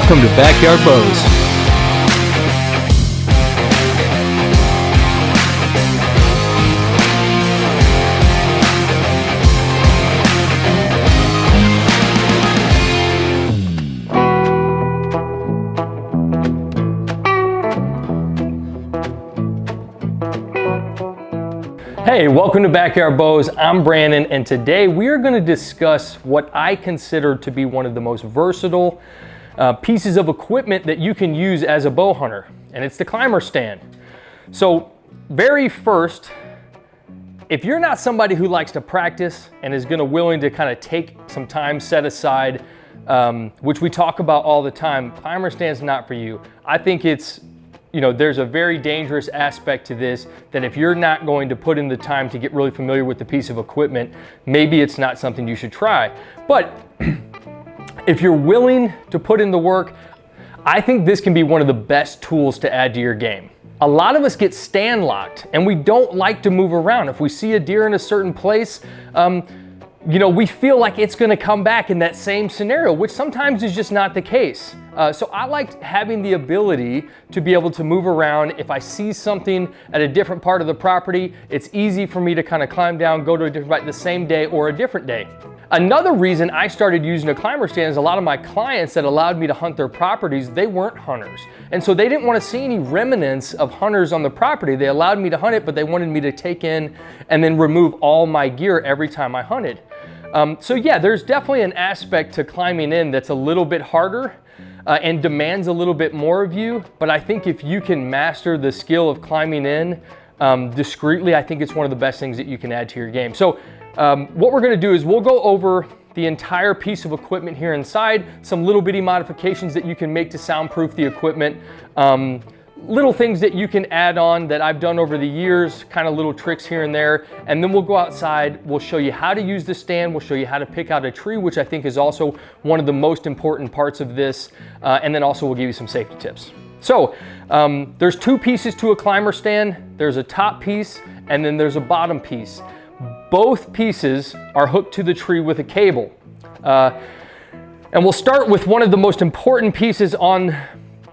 Welcome to Backyard Bows. Hey, welcome to Backyard Bows. I'm Brandon, and today we are going to discuss what I consider to be one of the most versatile pieces of equipment that you can use as a bow hunter, and it's the climber stand. So, very first, if you're not somebody who likes to practice and is willing to kind of take some time set aside, which we talk about all the time, climber stand's not for you. I think it's there's a very dangerous aspect to this that if you're not going to put in the time to get really familiar with the piece of equipment, maybe it's not something you should try. But if you're willing to put in the work, I think this can be one of the best tools to add to your game. A lot of us get stand locked and we don't like to move around. If we see a deer in a certain place, we feel like it's going to come back in that same scenario, which sometimes is just not the case. So I like having the ability to be able to move around. If I see something at a different part of the property, it's easy for me to kind of climb down, go to a different spot the same day or a different day. Another reason I started using a climber stand is a lot of my clients that allowed me to hunt their properties, they weren't hunters. And so they didn't want to see any remnants of hunters on the property. They allowed me to hunt it, but they wanted me to take in and then remove all my gear every time I hunted. So yeah, there's definitely an aspect to climbing in that's a little bit harder and demands a little bit more of you. But I think if you can master the skill of climbing in discreetly, I think it's one of the best things that you can add to your game. So what we're gonna do is we'll go over the entire piece of equipment here inside, some little bitty modifications that you can make to soundproof the equipment, little things that you can add on that I've done over the years, kind of little tricks here and there. And then we'll go outside, we'll show you how to use the stand, we'll show you how to pick out a tree, which I think is also one of the most important parts of this. And then also we'll give you some safety tips. So there's two pieces to a climber stand. There's a top piece and then there's a bottom piece. Both pieces are hooked to the tree with a cable. And we'll start with one of the most important pieces on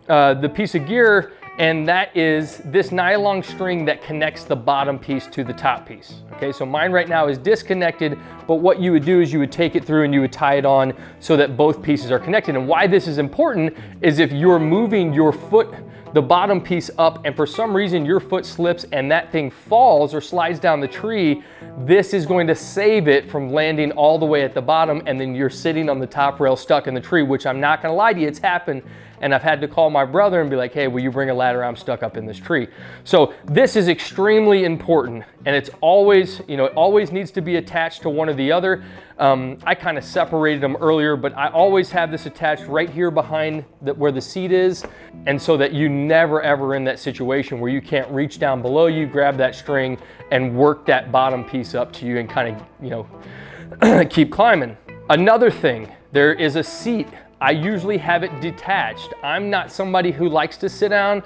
the piece of gear, and that is this nylon string that connects the bottom piece to the top piece. Okay, so mine right now is disconnected, but what you would do is you would take it through and you would tie it on so that both pieces are connected. And why this is important is if you're moving your foot, the bottom piece up, and for some reason your foot slips and that thing falls or slides down the tree, this is going to save it from landing all the way at the bottom and then you're sitting on the top rail stuck in the tree, which I'm not gonna lie to you, it's happened. And I've had to call my brother and be like, hey, will you bring a ladder? I'm stuck up in this tree. So this is extremely important, and it's always, it always needs to be attached to one or the other. I kind of separated them earlier, but I always have this attached right here behind where the seat is, and so that you never ever in that situation where you can't reach down below you, grab that string, and work that bottom piece up to you and kind of, keep climbing. Another thing, there is a seat. I usually have it detached. I'm not somebody who likes to sit down.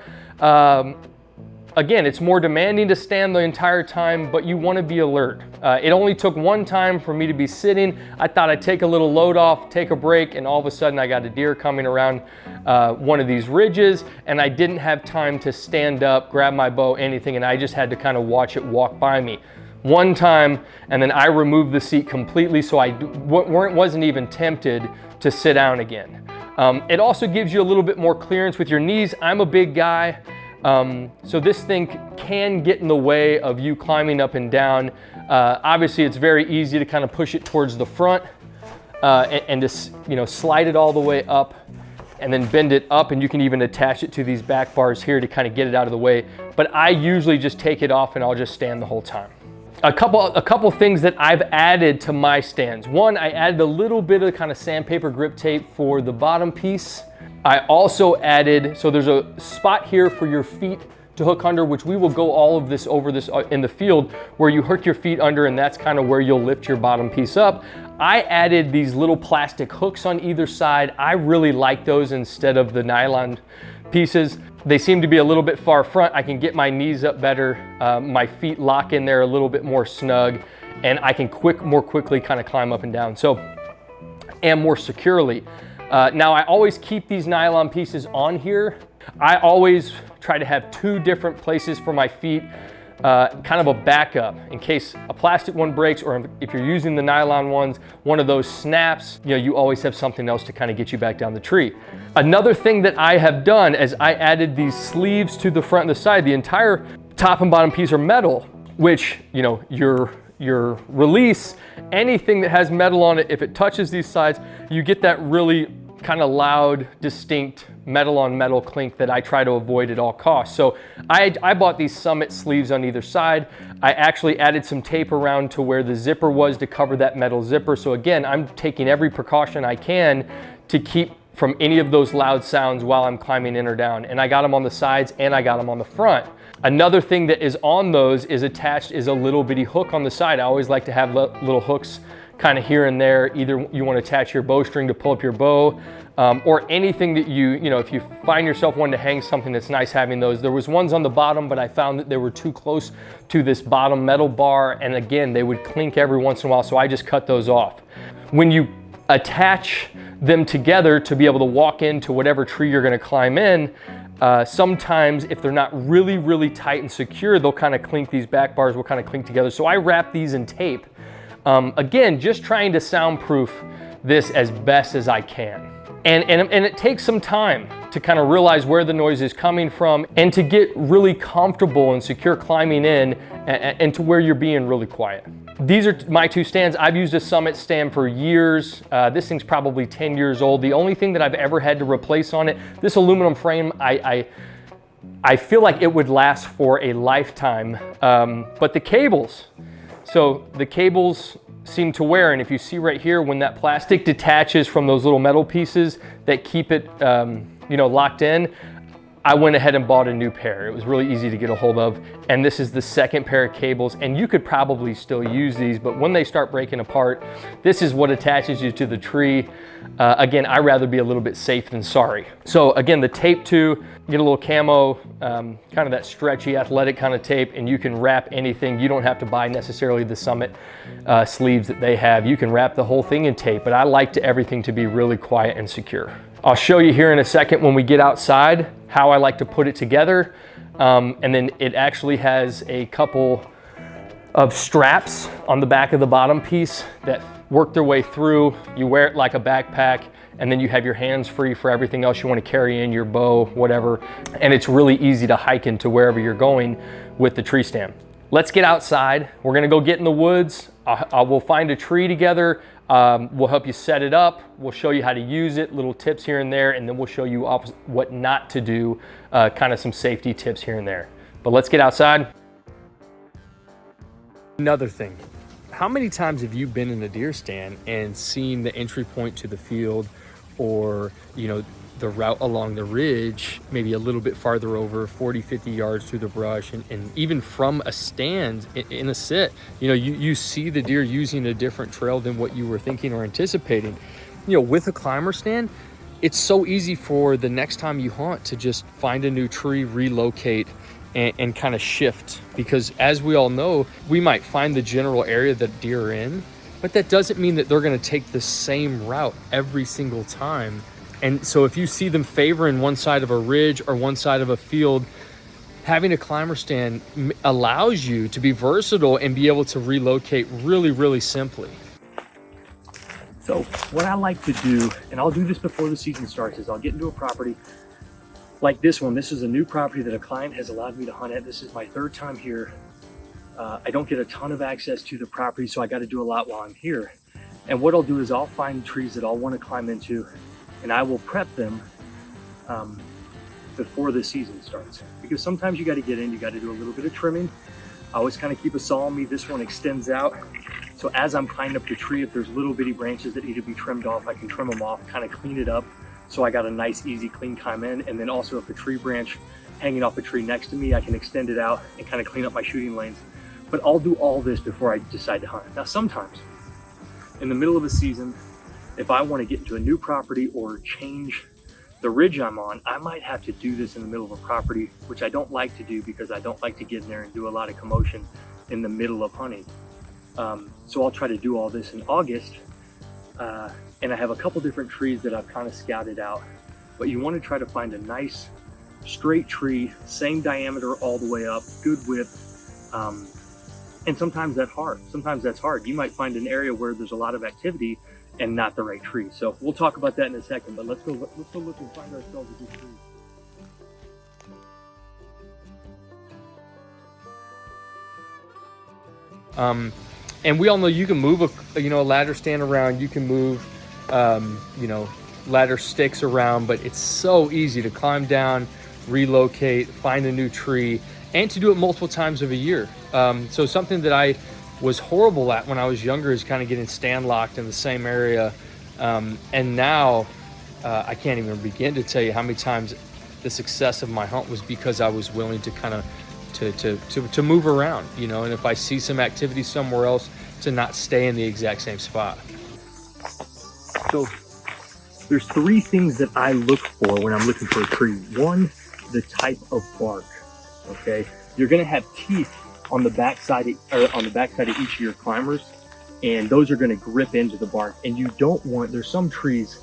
Again, it's more demanding to stand the entire time, but you want to be alert. It only took one time for me to be sitting. I thought I'd take a little load off, take a break, and all of a sudden I got a deer coming around one of these ridges, and I didn't have time to stand up, grab my bow, anything, and I just had to kind of watch it walk by me. One time, and then I removed the seat completely so I wasn't even tempted to sit down again. It also gives you a little bit more clearance with your knees. I'm a big guy, so this thing can get in the way of you climbing up and down. Obviously, it's very easy to kind of push it towards the front and just slide it all the way up and then bend it up, and you can even attach it to these back bars here to kind of get it out of the way. But I usually just take it off and I'll just stand the whole time. A couple things that I've added to my stands. One, I added a little bit of kind of sandpaper grip tape for the bottom piece. I also added, so there's a spot here for your feet to hook under, which we will go all of this over this in the field, where you hook your feet under, and that's kind of where you'll lift your bottom piece up. I added these little plastic hooks on either side. I really like those instead of the nylon pieces. They seem to be a little bit far front. I can get my knees up better. My feet lock in there a little bit more snug, and I can more quickly kind of climb up and down. So, and more securely. Now I always keep these nylon pieces on here. I always try to have 2 different places for my feet, kind of a backup in case a plastic one breaks, or if you're using the nylon ones, one of those snaps, you know, you always have something else to kind of get you back down the tree. Another thing that I have done is I added these sleeves to the front and the side. The entire top and bottom piece are metal, which, you know, your release, anything that has metal on it, if it touches these sides, you get that really kind of loud, distinct metal on metal clink that I try to avoid at all costs. So I bought these Summit sleeves on either side. I actually added some tape around to where the zipper was to cover that metal zipper. So again, I'm taking every precaution I can to keep from any of those loud sounds while I'm climbing in or down. And I got them on the sides and I got them on the front. Another thing that is on those is attached is a little bitty hook on the side. I always like to have little hooks kind of here and there. Either you want to attach your bowstring to pull up your bow, or anything that you know, if you find yourself wanting to hang something, that's nice having those. There was ones on the bottom, but I found that they were too close to this bottom metal bar. And again, they would clink every once in a while. So I just cut those off. When you attach them together to be able to walk into whatever tree you're going to climb in, sometimes if they're not really, really tight and secure, they'll kind of clink, these back bars will kind of clink together. So I wrap these in tape. Again, just trying to soundproof this as best as I can. And it takes some time to kind of realize where the noise is coming from and to get really comfortable and secure climbing in and to where you're being really quiet. These are my 2 stands. I've used a Summit stand for years. This thing's probably 10 years old. The only thing that I've ever had to replace on it, this aluminum frame, I feel like it would last for a lifetime. But the cables, so the cables seem to wear, and if you see right here, when that plastic detaches from those little metal pieces that keep it you know, locked in, I went ahead and bought a new pair. It was really easy to get a hold of, and this is the 2nd pair of cables, and you could probably still use these, but when they start breaking apart, this is what attaches you to the tree. Again, I'd rather be a little bit safe than sorry. So again, the tape too, get a little camo, kind of that stretchy athletic kind of tape, and you can wrap anything. You don't have to buy necessarily the Summit sleeves that they have. You can wrap the whole thing in tape, but I like everything to be really quiet and secure. I'll show you here in a second when we get outside how I like to put it together. And then it actually has a couple of straps on the back of the bottom piece that work their way through. You wear it like a backpack, and then you have your hands free for everything else you want to carry in, your bow, whatever. And it's really easy to hike into wherever you're going with the tree stand. Let's get outside. We're gonna go get in the woods. We'll find a tree together. We'll help you set it up. We'll show you how to use it, little tips here and there, and then we'll show you what not to do, kind of some safety tips here and there. But let's get outside. Another thing, how many times have you been in a deer stand and seen the entry point to the field, or, you know, the route along the ridge, maybe a little bit farther over, 40, 50 yards through the brush, and even from a stand in a sit, you know, you see the deer using a different trail than what you were thinking or anticipating. You know, with a climber stand, it's so easy for the next time you hunt to just find a new tree, relocate, and kind of shift. Because as we all know, we might find the general area that deer are in, but that doesn't mean that they're gonna take the same route every single time. And so if you see them favoring one side of a ridge or one side of a field, having a climber stand allows you to be versatile and be able to relocate really, really simply. So what I like to do, and I'll do this before the season starts, is I'll get into a property like this one. This is a new property that a client has allowed me to hunt at. This is my 3rd time here. I don't get a ton of access to the property, so I got to do a lot while I'm here. And what I'll do is I'll find trees that I'll want to climb into, and I will prep them before the season starts. Because sometimes you got to get in, you got to do a little bit of trimming. I always kind of keep a saw on me. This one extends out. So as I'm climbing up the tree, if there's little bitty branches that need to be trimmed off, I can trim them off, kind of clean it up. So I got a nice, easy, clean climb in. And then also if a tree branch hanging off a tree next to me, I can extend it out and kind of clean up my shooting lanes. But I'll do all this before I decide to hunt. Now, sometimes in the middle of a season, if I want to get into a new property or change the ridge I'm on, I might have to do this in the middle of a property, which I don't like to do because I don't like to get in there and do a lot of commotion in the middle of hunting. So I'll try to do all this in August And I have a couple different trees that I've kind of scouted out, but you want to try to find a nice straight tree, same diameter all the way up, good width. And sometimes that's hard. You might find an area where there's a lot of activity and not the right tree. So we'll talk about that in a second, but let's go look and find ourselves a good tree. And we all know you can move a ladder stand around, you can move ladder sticks around, but it's so easy to climb down, relocate, find a new tree, and to do it multiple times of a year. So something that I was horrible at when I was younger is kind of getting stand locked in the same area. And now I can't even begin to tell you how many times the success of my hunt was because I was willing to kind of to move around, and if I see some activity somewhere else, to not stay in the exact same spot. So there's three things that I look for when I'm looking for a tree. One, the type of bark. Okay, you're gonna have teeth on the backside of each of your climbers, and those are gonna grip into the bark. And you don't want, there's some trees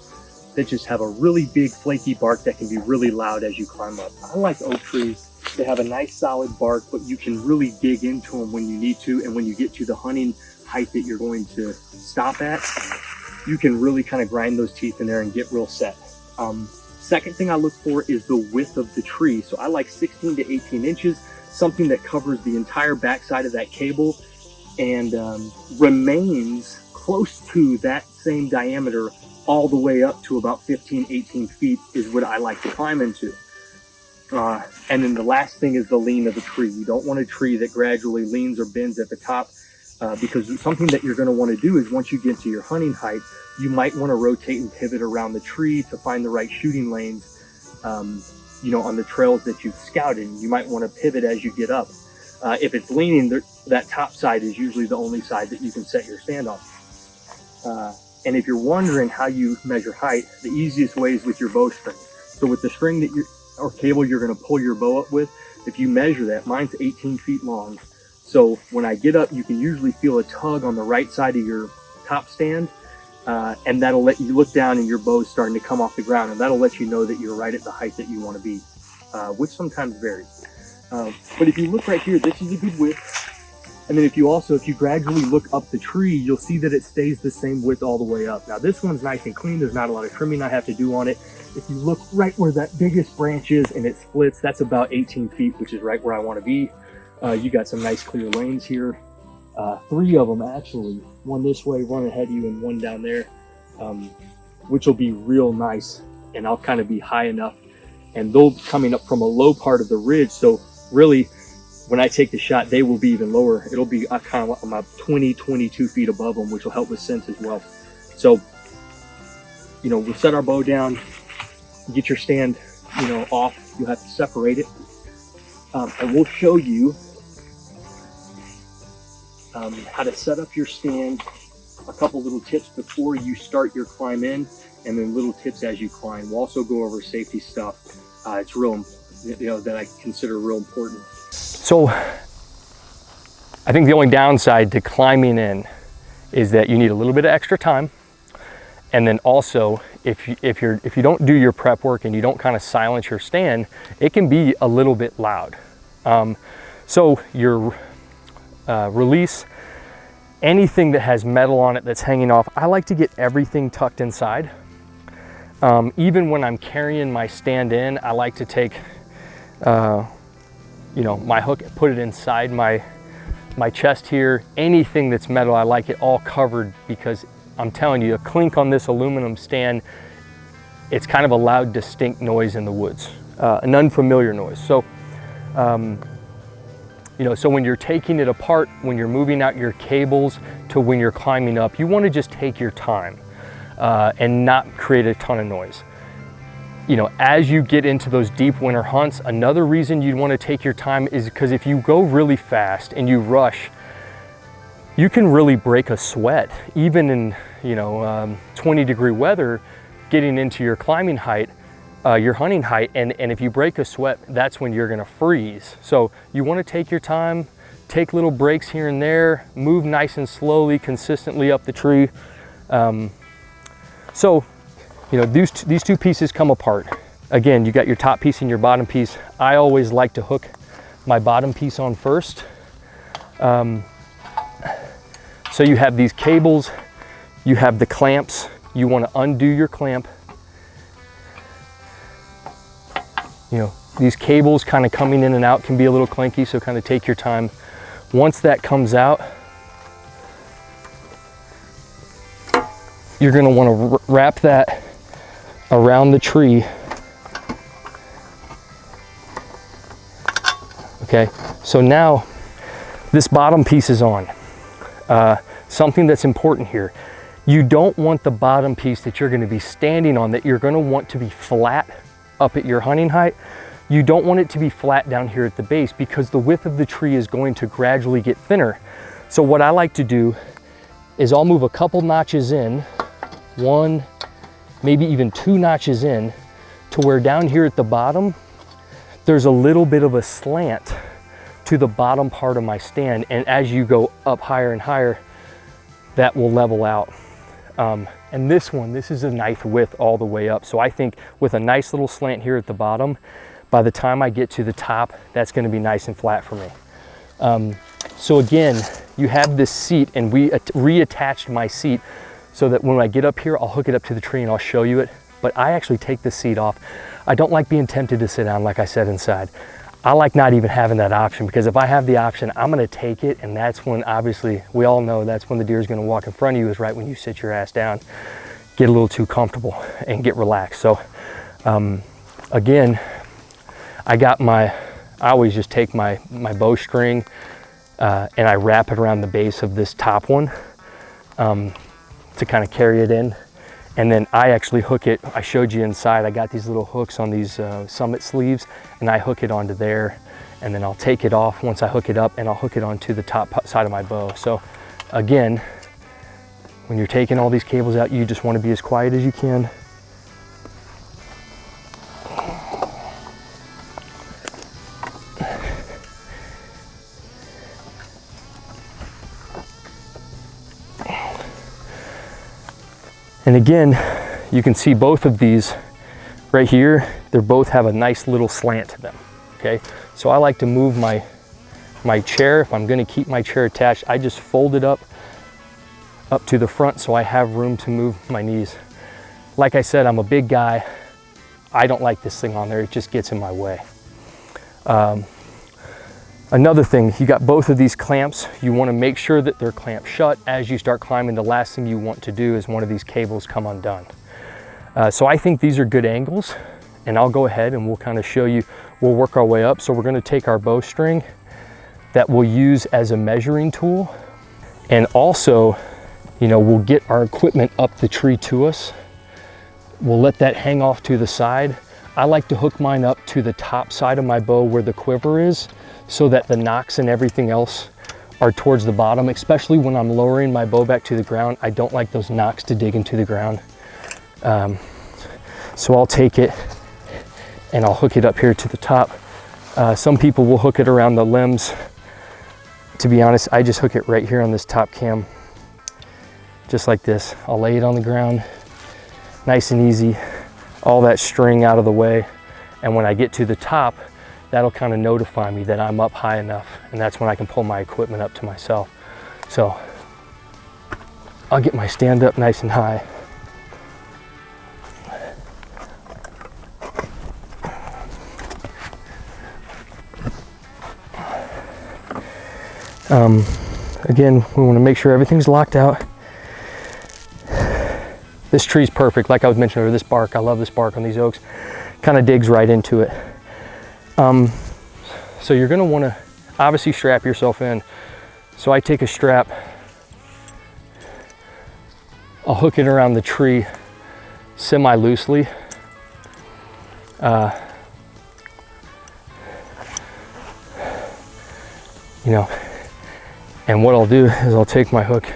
that just have a really big flaky bark that can be really loud as you climb up. I like oak trees. They have a nice solid bark, but you can really dig into them when you need to. And when you get to the hunting height that you're going to stop at, you can really kind of grind those teeth in there and get real set. Second thing I look for is the width of the tree. So I like 16 to 18 inches, something that covers the entire backside of that cable and remains close to that same diameter all the way up to about 15, 18 feet is what I like to climb into. And then the last thing is the lean of the tree. You don't want a tree that gradually leans or bends at the top, because something that you're going to want to do is once you get to your hunting height, you might want to rotate and pivot around the tree to find the right shooting lanes, on the trails that you've scouted. You might want to pivot as you get up. If it's leaning, that top side is usually the only side that you can set your stand on. And if you're wondering how you measure height, the easiest way is with your bowstring. So with the string or cable you're going to pull your bow up with, if you measure that, mine's 18 feet long. So when I get up, you can usually feel a tug on the right side of your top stand, and that'll let you look down and your bow's starting to come off the ground, and that'll let you know that you're right at the height that you want to be, which sometimes varies. But if you look right here, this is a good width. And then if you gradually look up the tree, you'll see that it stays the same width all the way up. Now this one's nice and clean. There's not a lot of trimming I have to do on it. If you look right where that biggest branch is and it splits, that's about 18 feet, which is right where I want to be. You got some nice clear lanes here. 3 of them actually, one this way, one ahead of you, and one down there, which will be real nice. And I'll kind of be high enough, and they'll coming up from a low part of the ridge. So really, when I take the shot, they will be even lower. It'll be kind of about 20, 22 feet above them, which will help with scent as well. So, we'll set our bow down, get your stand, off. You'll have to separate it. And we'll show you how to set up your stand, a couple little tips before you start your climb in, and then little tips as you climb. We'll also go over safety stuff. It's real, that I consider real important. So I think the only downside to climbing in is that you need a little bit of extra time. And then also, if you don't do your prep work and you don't kind of silence your stand, it can be a little bit loud. So your release, anything that has metal on it that's hanging off, I like to get everything tucked inside. Even when I'm carrying my stand in, I like to take my hook, put it inside my chest here. Anything that's metal, I like it all covered, because I'm telling you, a clink on this aluminum stand, it's kind of a loud, distinct noise in the woods, an unfamiliar noise. So, so when you're taking it apart, when you're moving out your cables to when you're climbing up, you want to just take your time and not create a ton of noise. As you get into those deep winter hunts, another reason you'd want to take your time is because if you go really fast and you rush, you can really break a sweat. Even in 20-degree weather, getting into your climbing height, your hunting height, and if you break a sweat, that's when you're going to freeze. So you want to take your time, take little breaks here and there, move nice and slowly, consistently up the tree. So, you know, these two pieces come apart. Again, you got your top piece and your bottom piece. I always like to hook my bottom piece on first. So you have these cables, you have the clamps. You want to undo your clamp. You know, these cables kind of coming in and out can be a little clanky, so kind of take your time. Once that comes out, you're going to want to wrap that around the tree. Okay, so now this bottom piece is on. Something that's important here. You don't want the bottom piece that you're going to be standing on, that you're going to want to be flat up at your hunting height. You don't want it to be flat down here at the base, because the width of the tree is going to gradually get thinner. So what I like to do is I'll move a couple notches in, one, maybe even two notches in, to where down here at the bottom, there's a little bit of a slant to the bottom part of my stand. And as you go up higher and higher, that will level out. And this is a nice width all the way up. So I think with a nice little slant here at the bottom, by the time I get to the top, that's going to be nice and flat for me. So again, you have this seat, and we reattached my seat so that when I get up here, I'll hook it up to the tree and I'll show you it. But I actually take the seat off. I don't like being tempted to sit down, like I said, inside. I like not even having that option, because if I have the option, I'm going to take it. And that's when, obviously, we all know that's when the deer is going to walk in front of you, is right when you sit your ass down, get a little too comfortable and get relaxed. So again, I always just take my bowstring and I wrap it around the base of this top one to kind of carry it in. And then I actually hook it, I showed you inside, I got these little hooks on these summit sleeves, and I hook it onto there, and then I'll take it off once I hook it up, and I'll hook it onto the top side of my bow. So again, when you're taking all these cables out, you just want to be as quiet as you can. And again, you can see both of these right here, they both have a nice little slant to them, okay? So I like to move my chair. If I'm gonna keep my chair attached, I just fold it up to the front so I have room to move my knees. Like I said, I'm a big guy. I don't like this thing on there, it just gets in my way. Another thing, you got both of these clamps. You want to make sure that they're clamped shut. As you start climbing, the last thing you want to do is one of these cables come undone. So I think these are good angles, and I'll go ahead and we'll kind of show you, we'll work our way up. So we're going to take our bowstring that we'll use as a measuring tool, and also, you know, we'll get our equipment up the tree to us. We'll let that hang off to the side. I like to hook mine up to the top side of my bow where the quiver is, so that the nocks and everything else are towards the bottom, especially when I'm lowering my bow back to the ground. I don't like those nocks to dig into the ground. So I'll take it and I'll hook it up here to the top. Some people will hook it around the limbs. To be honest, I just hook it right here on this top cam, just like this. I'll lay it on the ground, nice and easy, all that string out of the way. And when I get to the top, that'll kind of notify me that I'm up high enough, and that's when I can pull my equipment up to myself. So I'll get my stand up nice and high. Again, we want to make sure everything's locked out. This tree's perfect, like I was mentioning, or this bark. I love this bark on these oaks. Kind of digs right into it. So you're going to want to obviously strap yourself in. So I take a strap, I'll hook it around the tree semi-loosely. You know, and what I'll do is I'll take my hook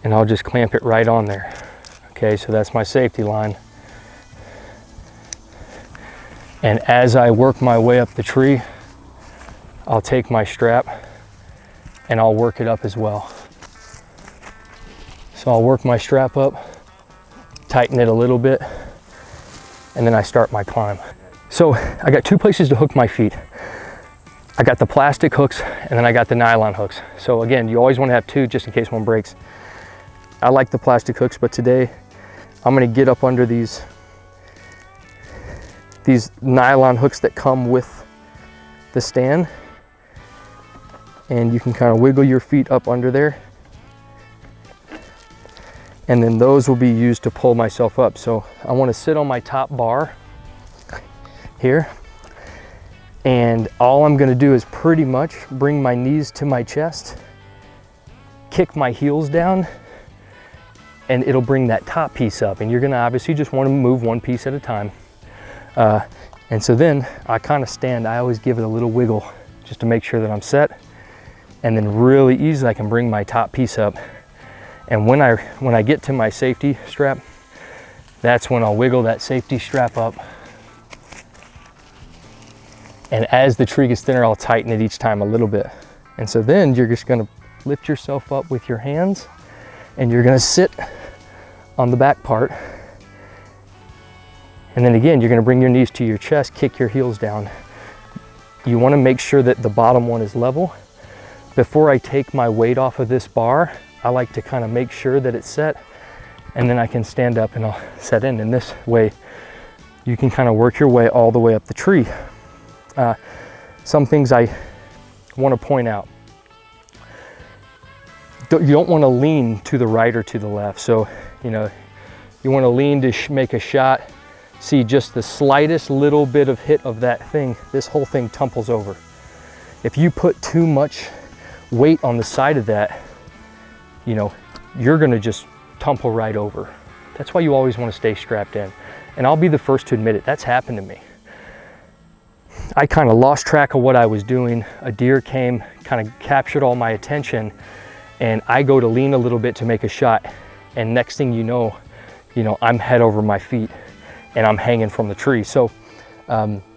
and I'll just clamp it right on there. Okay, so that's my safety line. And as I work my way up the tree, I'll take my strap and I'll work it up as well. So I'll work my strap up tighten it a little bit, and then I start my climb. So I got 2 places to hook my feet. I got the plastic hooks, and then I got the nylon hooks. So again, you always want to have 2 just in case one breaks. I like the plastic hooks, but today I'm going to get up under these nylon hooks that come with the stand, and you can kind of wiggle your feet up under there, and then those will be used to pull myself up. So I want to sit on my top bar here, and all I'm going to do is pretty much bring my knees to my chest, kick my heels down, and it'll bring that top piece up. And you're going to obviously just want to move one piece at a time. And so then I kind of stand, I always give it a little wiggle just to make sure that I'm set. And then really easily I can bring my top piece up. And when I get to my safety strap, that's when I'll wiggle that safety strap up. And as the tree gets thinner, I'll tighten it each time a little bit. And so then you're just gonna lift yourself up with your hands, and you're gonna sit on the back part. And then again, you're gonna bring your knees to your chest, kick your heels down. You wanna make sure that the bottom one is level. Before I take my weight off of this bar, I like to kind of make sure that it's set, and then I can stand up and I'll set in. And this way, you can kind of work your way all the way up the tree. Some things I wanna point out. You don't wanna lean to the right or to the left. So, you know, you wanna lean to make a shot. See just the slightest little bit of hit of that thing, this whole thing tumbles over. If you put too much weight on the side of that, you know, you're gonna just tumble right over. That's why you always wanna stay strapped in. And I'll be the first to admit it, that's happened to me. I kind of lost track of what I was doing. A deer came, kind of captured all my attention, and I go to lean a little bit to make a shot. And next thing you know, I'm head over my feet and I'm hanging from the tree. So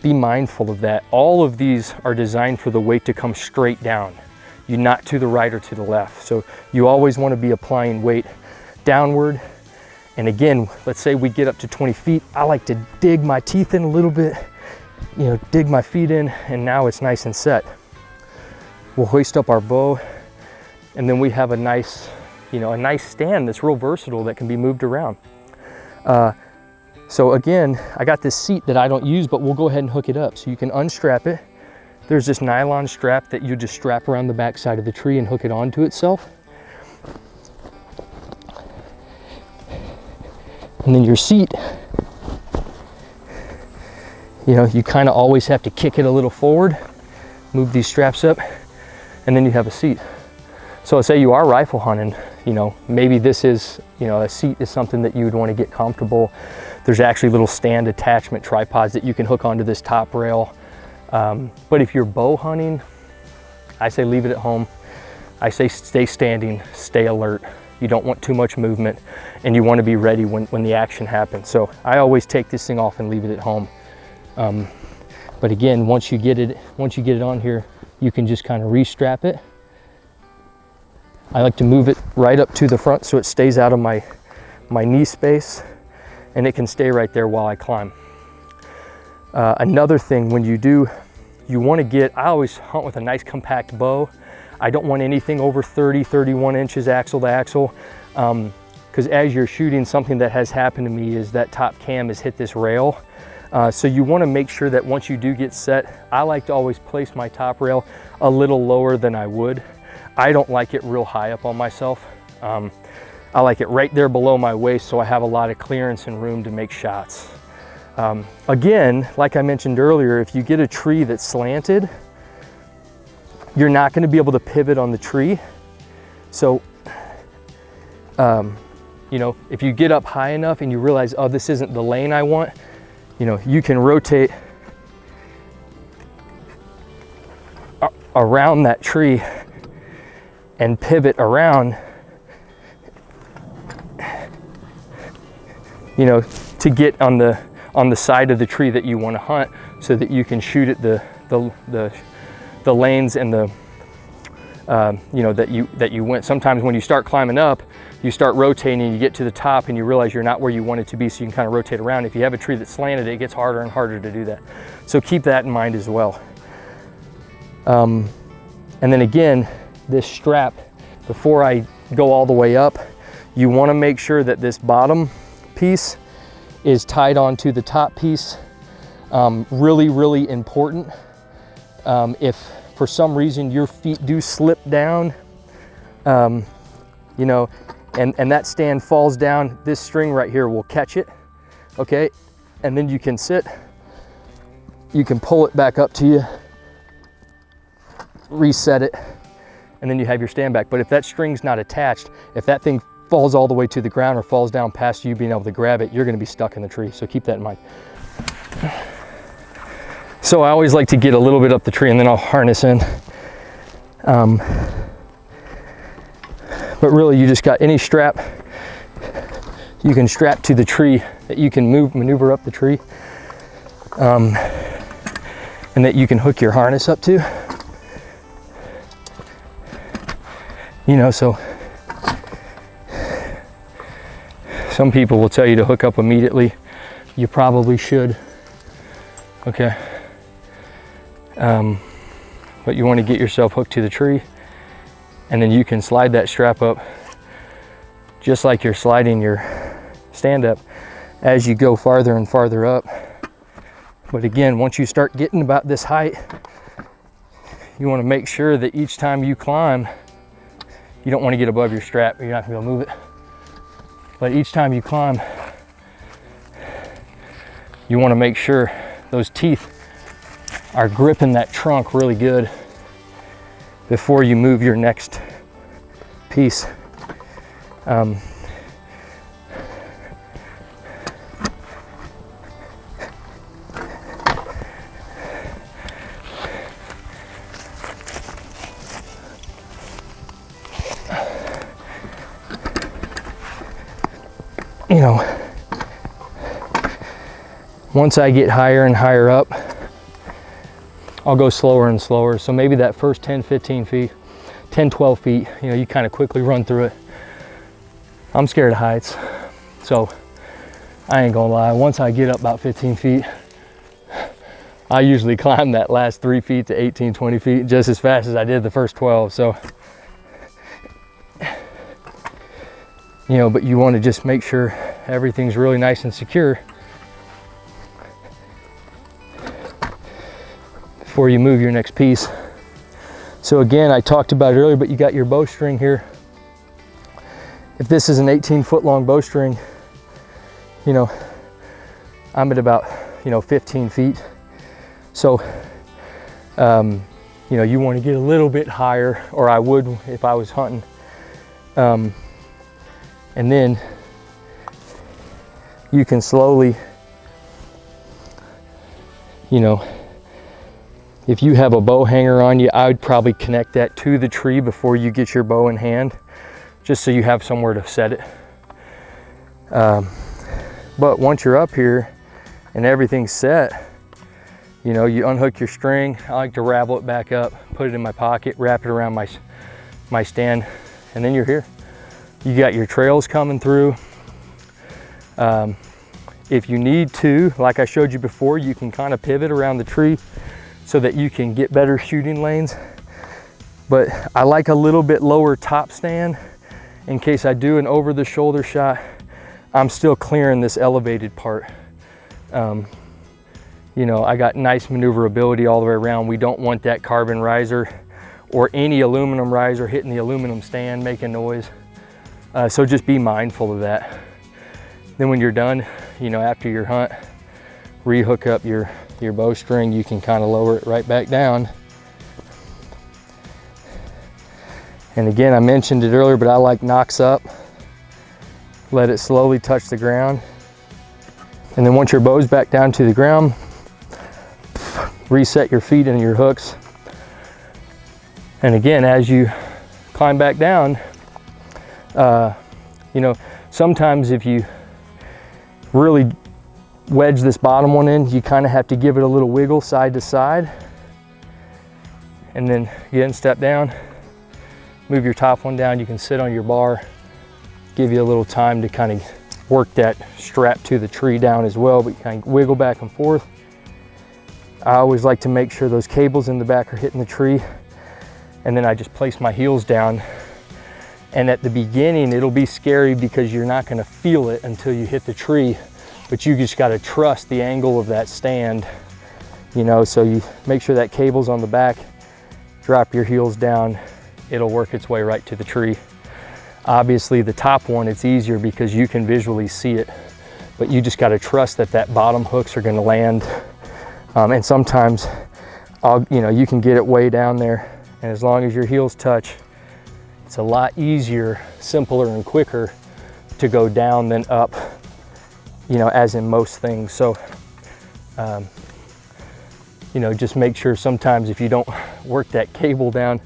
be mindful of that. All of these are designed for the weight to come straight down. You're not to the right or to the left. So you always want to be applying weight downward. And again, let's say we get up to 20 feet. I like to dig my teeth in a little bit, you know, dig my feet in, and now it's nice and set. We'll hoist up our bow, and then we have a nice, you know, a nice stand that's real versatile that can be moved around. So again, I got this seat that I don't use, but we'll go ahead and hook it up. So you can unstrap it. There's this nylon strap that you just strap around the back side of the tree and hook it onto itself. And then your seat, you know, you kind of always have to kick it a little forward, move these straps up, and then you have a seat. So let's say you are rifle hunting, you know, maybe this is, you know, a seat is something that you would want to get comfortable. There's actually little stand attachment tripods that you can hook onto this top rail. But if you're bow hunting, I say leave it at home. I say stay standing, stay alert. You don't want too much movement, and you want to be ready when the action happens. So I always take this thing off and leave it at home. But again, once you get it on here, you can just kind of restrap it. I like to move it right up to the front so it stays out of my knee space, and it can stay right there while I climb. Another thing, when you want to get, I always hunt with a nice compact bow. I don't want anything over 30, 31 inches axle to axle, because as you're shooting, something that has happened to me is that top cam has hit this rail. So you want to make sure that once you do get set, I like to always place my top rail a little lower than I would. I don't like it real high up on myself. I like it right there below my waist, so I have a lot of clearance and room to make shots. Again, like I mentioned earlier, if you get a tree that's slanted, you're not going to be able to pivot on the tree. So, you know, if you get up high enough and you realize, oh, this isn't the lane I want, you know, you can rotate around that tree and pivot around, you know, to get on the side of the tree that you want to hunt, so that you can shoot at the lanes and you know, that you went. Sometimes when you start climbing up, you start rotating and you get to the top and you realize you're not where you want it to be, so you can kind of rotate around. If you have a tree that's slanted, it gets harder and harder to do that. So keep that in mind as well. And then again, this strap, before I go all the way up, you want to make sure that this bottom piece is tied onto the top piece. Really, really important. If for some reason your feet do slip down, you know, and that stand falls down, this string right here will catch it, okay? And then you can sit, you can pull it back up to you, reset it, and then you have your stand back. But if that string's not attached, if that thing falls all the way to the ground or falls down past you being able to grab it, you're gonna be stuck in the tree, so keep that in mind. So I always like to get a little bit up the tree and then I'll harness in. But really, you just got any strap you can strap to the tree that you can maneuver up the tree, and that you can hook your harness up to. You know, so some people will tell you to hook up immediately. You probably should, okay? But you want to get yourself hooked to the tree, and then you can slide that strap up just like you're sliding your stand up as you go farther and farther up. But again, once you start getting about this height, you want to make sure that each time you climb, you don't want to get above your strap, you're not going to be able to move it. But each time you climb, you want to make sure those teeth are gripping that trunk really good before you move your next piece. You know, once I get higher and higher up, I'll go slower and slower. So maybe that first 10, 15 feet, 10, 12 feet, you know, you kind of quickly run through it. I'm scared of heights, so I ain't gonna lie. Once I get up about 15 feet, I usually climb that last 3 feet to 18, 20 feet just as fast as I did the first 12. So, you know, but you want to just make sure everything's really nice and secure before you move your next piece. So again, I talked about it earlier, but you got your bowstring here. If this is an 18-foot long bowstring, you know, I'm at about, you know, 15 feet. So, you know, you want to get a little bit higher, or I would if I was hunting. And then you can slowly, you know, if you have a bow hanger on you, I would probably connect that to the tree before you get your bow in hand, just so you have somewhere to set it. But once you're up here and everything's set, you know, you unhook your string. I like to ravel it back up, put it in my pocket, wrap it around my stand, and then you're here. You got your trails coming through. If you need to, like I showed you before, you can kind of pivot around the tree so that you can get better shooting lanes. But I like a little bit lower top stand in case I do an over the shoulder shot. I'm still clearing this elevated part. You know, I got nice maneuverability all the way around. We don't want that carbon riser or any aluminum riser hitting the aluminum stand making noise. So just be mindful of that. Then when you're done, you know, after your hunt, re-hook up your bowstring. You can kind of lower it right back down. And again, I mentioned it earlier, but I like knocks up. Let it slowly touch the ground. And then once your bow's back down to the ground, reset your feet and your hooks. And again, as you climb back down, you know, sometimes if you really wedge this bottom one in, you kind of have to give it a little wiggle side to side. And then again, step down, move your top one down. You can sit on your bar, give you a little time to kind of work that strap to the tree down as well, but you kind of wiggle back and forth. I always like to make sure those cables in the back are hitting the tree, and then I just place my heels down. And at the beginning, it'll be scary because you're not gonna feel it until you hit the tree, but you just gotta trust the angle of that stand, you know, so you make sure that cable's on the back, drop your heels down, it'll work its way right to the tree. Obviously the top one, it's easier because you can visually see it, but you just gotta trust that that bottom hooks are gonna land. And sometimes, you can get it way down there, and as long as your heels touch, it's a lot easier, simpler, and quicker to go down than up, as in most things. So, just make sure sometimes if you don't work that cable down,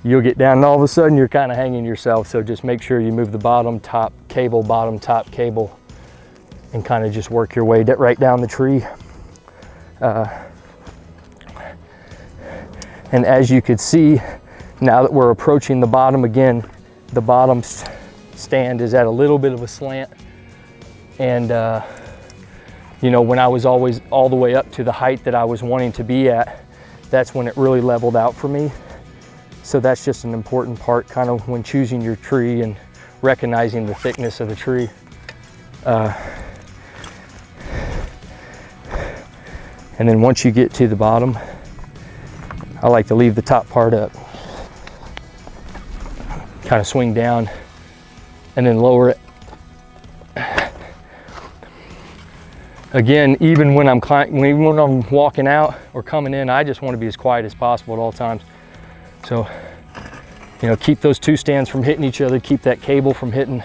you'll get down and all of a sudden you're kind of hanging yourself. So just make sure you move the bottom, top cable, and kind of just work your way right down the tree. And as you could see, now that we're approaching the bottom again, the bottom stand is at a little bit of a slant. And, when I was always all the way up to the height that I was wanting to be at, that's when it really leveled out for me. So that's just an important part kind of when choosing your tree and recognizing the thickness of the tree. And then once you get to the bottom, I like to leave the top part up. Kind of swing down and then lower it. Again, even when I'm walking out or coming in, I just want to be as quiet as possible at all times. So, keep those two stands from hitting each other, keep that cable from hitting.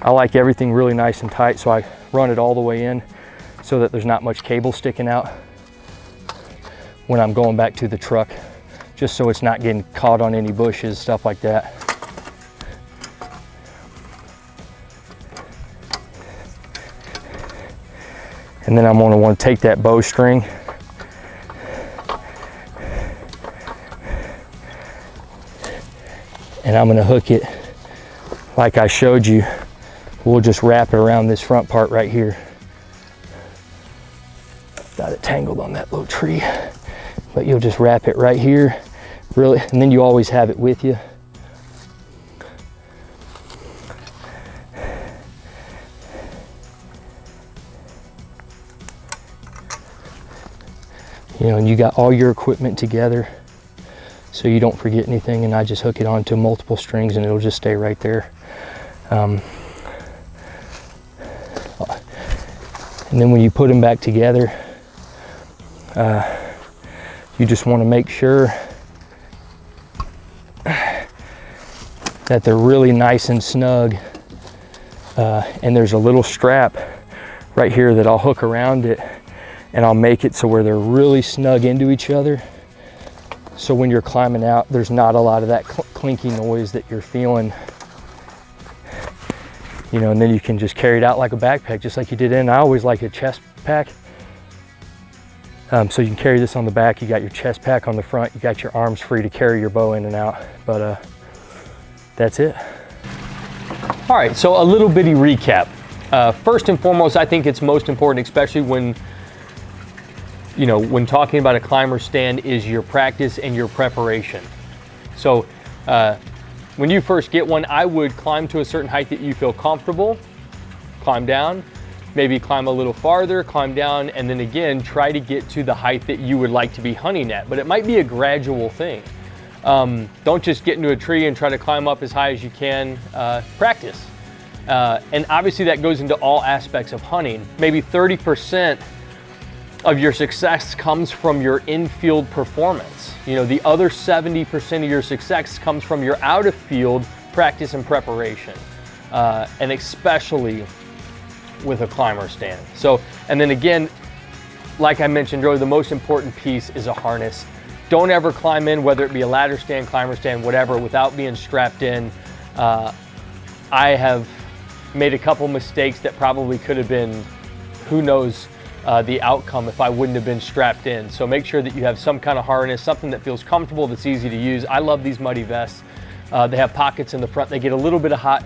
I like everything really nice and tight, so I run it all the way in so that there's not much cable sticking out when I'm going back to the truck, just so it's not getting caught on any bushes, stuff like that. And then I'm gonna want to take that bowstring and I'm gonna hook it like I showed you. We'll just wrap it around this front part right here. Got it tangled on that little tree, but you'll just wrap it right here, really, and then you always have it with you. And you got all your equipment together so you don't forget anything, and I just hook it onto multiple strings and it'll just stay right there. And then when you put them back together, you just want to make sure that they're really nice and snug. And there's a little strap right here that I'll hook around it, and I'll make it so where they're really snug into each other. So when you're climbing out, there's not a lot of that clinky noise that you're feeling. And then you can just carry it out like a backpack, just like you did in. I always like a chest pack. So you can carry this on the back, you got your chest pack on the front, you got your arms free to carry your bow in and out, but that's it. All right, so a little bitty recap. First and foremost, I think it's most important, especially when talking about a climber stand, is your practice and your preparation. So when you first get one, I would climb to a certain height that you feel comfortable, climb down, maybe climb a little farther, climb down, and then again, try to get to the height that you would like to be hunting at. But it might be a gradual thing. Don't just get into a tree and try to climb up as high as you can. Practice. And obviously that goes into all aspects of hunting. Maybe 30% of your success comes from your in-field performance. The other 70% of your success comes from your out-of-field practice and preparation, and especially with a climber stand. So, and then again, like I mentioned earlier, the most important piece is a harness. Don't ever climb in, whether it be a ladder stand, climber stand, whatever, without being strapped in. I have made a couple mistakes that probably could have been, who knows, the outcome if I wouldn't have been strapped in. So make sure that you have some kind of harness, something that feels comfortable, that's easy to use. I love these muddy vests. They have pockets in the front. They get a little bit of hot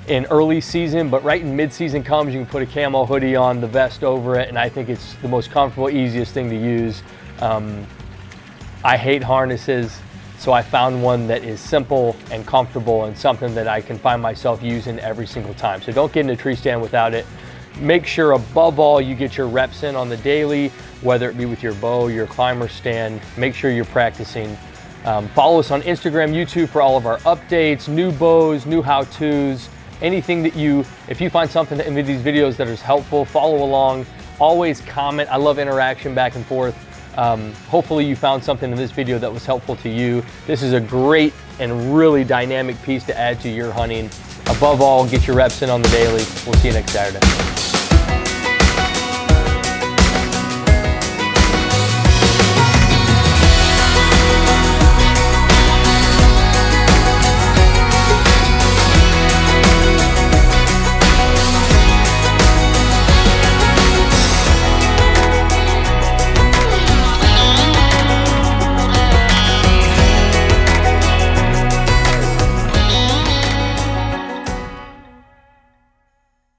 in early season, but right in mid-season comes, you can put a camo hoodie on, the vest over it, and I think it's the most comfortable, easiest thing to use. I hate harnesses, so I found one that is simple and comfortable and something that I can find myself using every single time. So don't get in a tree stand without it. Make sure above all you get your reps in on the daily, whether it be with your bow, your climber stand. Make sure you're practicing. Follow us on Instagram, YouTube for all of our updates, new bows, new how-tos, anything that if you find something in these videos that is helpful, follow along. Always comment. I love interaction back and forth. Hopefully you found something in this video that was helpful to you. This is a great and really dynamic piece to add to your hunting. Above all, get your reps in on the daily. We'll see you next Saturday.